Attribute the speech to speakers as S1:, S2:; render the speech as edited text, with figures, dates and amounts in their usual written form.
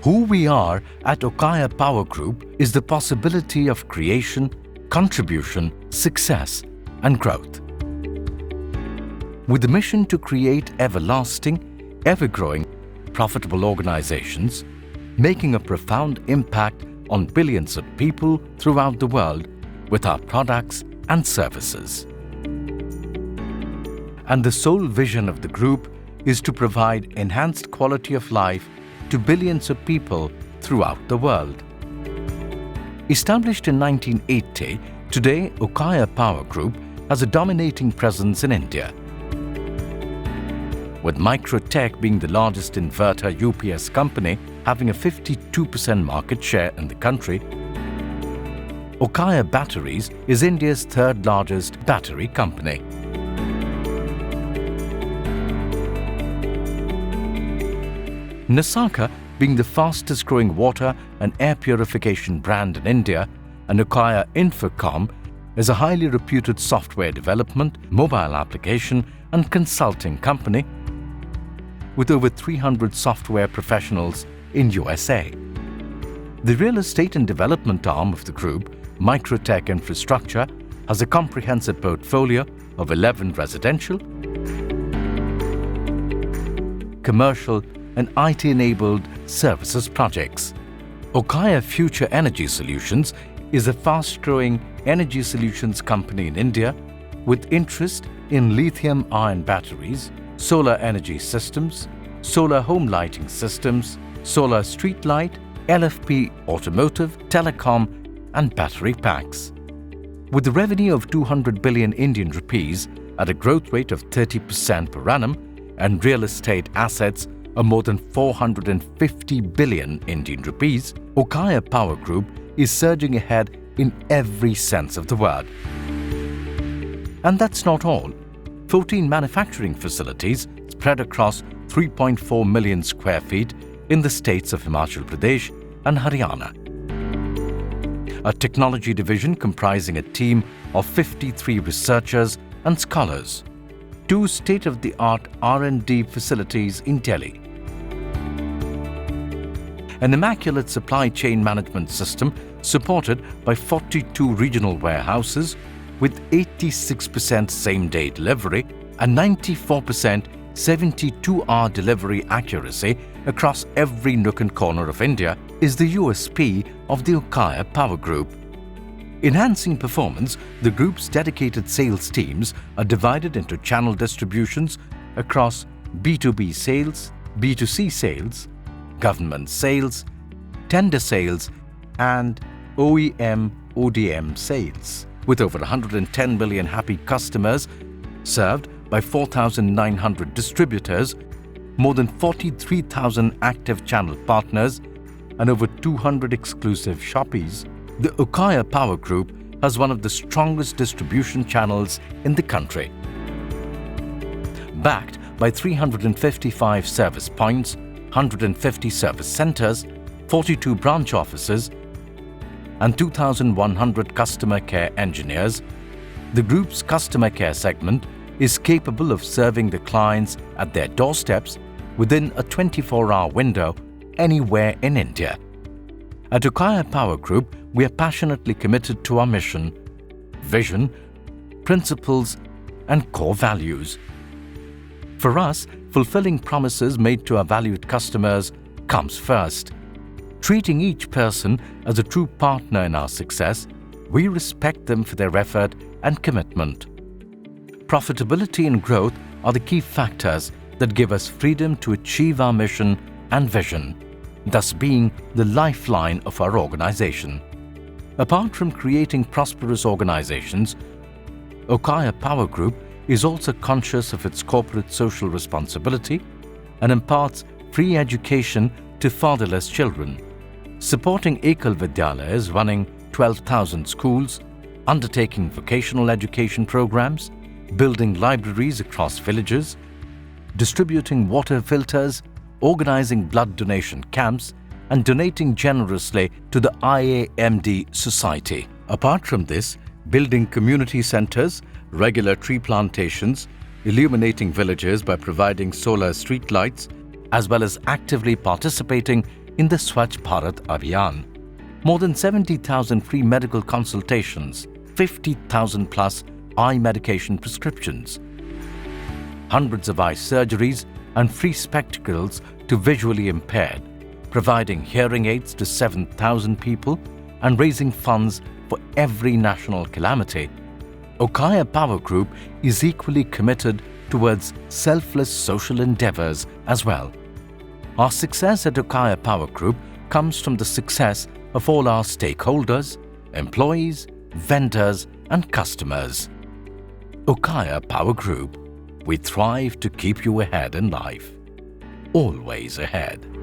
S1: Who we are at Okaya Power Group is the possibility of creation, contribution, success, and growth. With the mission to create everlasting, ever-growing, profitable organizations, making a profound impact on billions of people throughout the world with our products and services. And the sole vision of the group is to provide enhanced quality of life to billions of people throughout the world. Established in 1980, today Okaya Power Group has a dominating presence in India, with Microtech being the largest inverter UPS company, having a 52% market share in the country. Okaya Batteries is India's third largest battery company. Nasaka being the fastest growing water and air purification brand in India, and Okaya Infocom is a highly reputed software development, mobile application and consulting company with over 300 software professionals in USA. The real estate and development arm of the group, Microtech Infrastructure, has a comprehensive portfolio of 11 residential, commercial and IT-enabled services projects. Okaya Future Energy Solutions is a fast-growing energy solutions company in India with interest in lithium-ion batteries, solar energy systems, solar home lighting systems, solar street light, LFP automotive, telecom and battery packs. With a revenue of 200 billion Indian rupees at a growth rate of 30% per annum and real estate assets of more than 450 billion Indian rupees, Okaya Power Group is surging ahead in every sense of the word. And that's not all. 14 manufacturing facilities spread across 3.4 million square feet in the states of Himachal Pradesh and Haryana. A technology division comprising a team of 53 researchers and scholars. 2 state-of-the-art R&D facilities in Delhi. An immaculate supply chain management system supported by 42 regional warehouses with 86% same-day delivery and 94% 72-hour delivery accuracy across every nook and corner of India is the USP of the Okaya Power Group. Enhancing performance, the group's dedicated sales teams are divided into channel distributions across B2B sales, B2C sales, government sales, tender sales and OEM/ODM sales, with over 110 million happy customers served by 4,900 distributors, more than 43,000 active channel partners and over 200 exclusive shoppies. The Okaya Power Group has one of the strongest distribution channels in the country. Backed by 355 service points, 150 service centers, 42 branch offices and 2,100 customer care engineers, the group's customer care segment is capable of serving the clients at their doorsteps within a 24-hour window anywhere in India. At Okaya Power Group, we are passionately committed to our mission, vision, principles and core values. For us, fulfilling promises made to our valued customers comes first. Treating each person as a true partner in our success, we respect them for their effort and commitment. Profitability and growth are the key factors that give us freedom to achieve our mission and vision, thus being the lifeline of our organization. Apart from creating prosperous organizations, Okaya Power Group is also conscious of its corporate social responsibility and imparts free education to fatherless children, supporting Ekal Vidyalayas running 12,000 schools, undertaking vocational education programs, building libraries across villages, distributing water filters, organizing blood donation camps, and donating generously to the IAMD Society. Apart from this, building community centers, regular tree plantations, illuminating villages by providing solar street lights, as well as actively participating in the Swachh Bharat Abhiyan, more than 70,000 free medical consultations, 50,000 plus eye medication prescriptions, hundreds of eye surgeries and free spectacles to visually impaired, providing hearing aids to 7,000 people and raising funds for every national calamity. Okaya Power Group is equally committed towards selfless social endeavors as well. Our success at Okaya Power Group comes from the success of all our stakeholders, employees, vendors and customers. Okaya Power Group, we thrive to keep you ahead in life, always ahead.